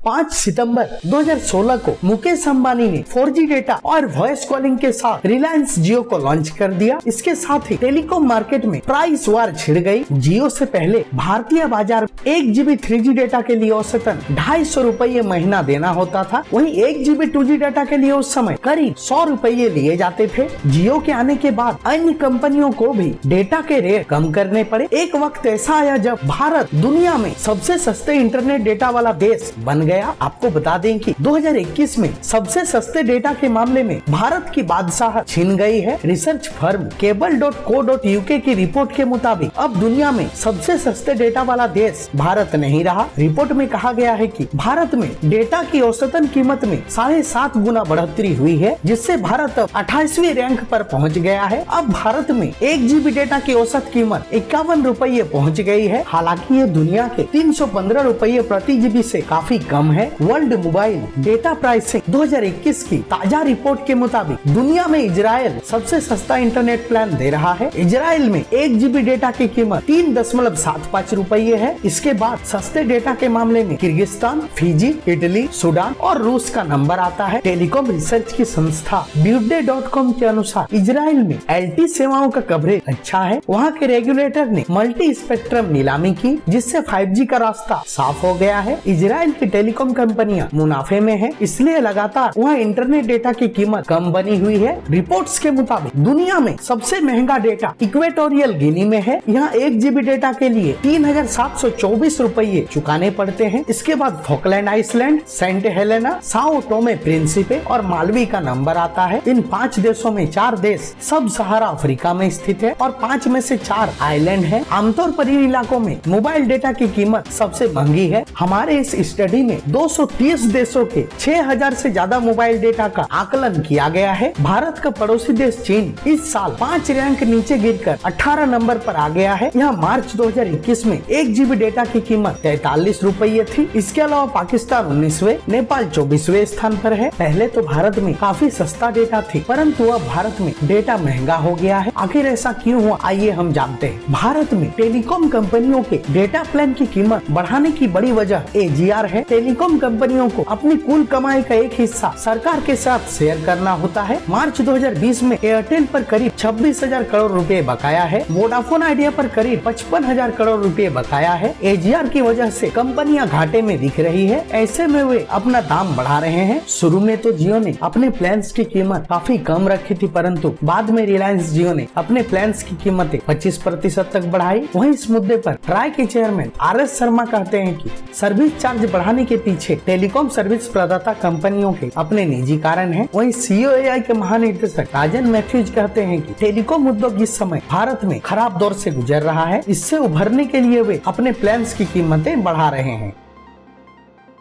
5 सितंबर 2016 को मुकेश अंबानी ने 4G data और वॉइस कॉलिंग के साथ रिलायंस जियो को लॉन्च कर दिया। इसके साथ ही टेलीकॉम मार्केट में प्राइस वार छिड़ गई। जियो से पहले भारतीय बाजार 1 GB 3G डेटा के लिए औसतन 250 रुपये महीना देना होता था। वहीं 1 GB 2G डेटा के लिए उस समय करीब 100 रुपये लिए जाते थे। जियो के आने के बाद अन्य कंपनियों को भी डेटा के रेट कम करने पड़े। एक वक्त ऐसा आया जब भारत दुनिया में सबसे सस्ते इंटरनेट डेटा वाला देश बन गया। आपको बता दें कि 2021 में सबसे सस्ते डेटा के मामले में भारत की बादशाह छीन गई है। रिसर्च फर्म cable.co.uk की रिपोर्ट के मुताबिक अब दुनिया में सबसे सस्ते डेटा वाला देश भारत नहीं रहा। रिपोर्ट में कहा गया है कि भारत में डेटा की औसतन कीमत में 7.5 गुना बढ़ोतरी हुई है, जिससे भारत अब 28वें रैंक पर पहुंच गया है। अब भारत में 1 GB डेटा की औसत कीमत 51 रुपये पहुंच गई है। हालांकि ये दुनिया के 315 रुपये प्रति GB से काफी कम है। वर्ल्ड मोबाइल डेटा प्राइसिंग 2021 की ताजा रिपोर्ट के मुताबिक दुनिया में इजराइल सबसे सस्ता इंटरनेट प्लान दे रहा है। इजराइल में 1 GB डेटा की कीमत 3.75 रुपये है। इसके बाद सस्ते डेटा के मामले में किर्गिस्तान, फिजी, इटली, सूडान और रूस का नंबर आता है। टेलीकॉम रिसर्च की संस्था Budday.com के अनुसार इजराइल में LTE सेवाओं का कवरेज अच्छा है। वहाँ के रेगुलेटर ने मल्टी स्पेक्ट्रम नीलामी की, जिससे 5G का रास्ता साफ हो गया है। इजराइल की टेलीकॉम कंपनियां मुनाफे में है, इसलिए लगातार वहाँ इंटरनेट डेटा की कीमत कम बनी हुई है। रिपोर्ट्स के मुताबिक दुनिया में सबसे महंगा डेटा इक्वेटोरियल गिनी में है। यहाँ 1 GB डेटा के लिए 3,724 रुपये चुकाने पड़ते हैं। इसके बाद Falkland Islands, Saint Helena, Sao Tome Principe और मालवी का नंबर आता है। इन 5 देशों में 4 देश सब सहारा अफ्रीका में स्थित है और 5 में से 4 आइलैंड है। आमतौर पर इन इलाकों में मोबाइल डेटा की कीमत सबसे महंगी है। हमारे इस स्टडी में 230 देशों के 6000 से ज्यादा मोबाइल डेटा का आकलन किया गया है। भारत का पड़ोसी देश चीन इस साल 5 रैंक नीचे गिरकर 18 नंबर पर आ गया है। यहाँ मार्च 2021 में 1 GB डेटा की कीमत 43 रुपये थी। इसके अलावा पाकिस्तान 19वें, नेपाल 24वें स्थान पर है। पहले तो भारत में काफी सस्ता डेटा थी, परंतु अब भारत में डेटा महंगा हो गया है। आखिर ऐसा क्यों हुआ, आइए हम जानते हैं। भारत में टेलीकॉम कंपनियों के डेटा प्लान की कीमत बढ़ाने की बड़ी वजह AGR है। टेलीकॉम कंपनियों को अपनी कुल कमाई का एक हिस्सा सरकार के साथ शेयर करना होता है। मार्च 2020 में एयरटेल पर करीब 26,000 करोड़ रुपए बकाया है। वोडाफोन आइडिया पर करीब 55,000 करोड़ रुपए बकाया है। AGR की वजह से कंपनियां घाटे में दिख रही है। ऐसे में वे अपना दाम बढ़ा रहे हैं। शुरू में तो जियो ने अपने प्लान्स की कीमत काफी कम रखी थी, परंतु बाद में रिलायंस जियो ने अपने प्लान्स की कीमतें 25% तक बढ़ाई। वहीं इस मुद्दे पर ट्राई के चेयरमैन RS शर्मा कहते हैं कि सर्विस चार्ज बढ़ाने के पीछे टेलीकॉम सर्विस प्रदाता कंपनियों के अपने निजी कारण हैं। वहीं COAI के महानिदेशक राजन मैथ्यूज कहते हैं कि टेलीकॉम उद्योग इस समय भारत में खराब दौर से गुजर रहा है। इससे उभरने के लिए वे अपने प्लान्स की कीमतें बढ़ा रहे हैं।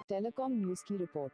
टेलीकॉम न्यूज की रिपोर्ट।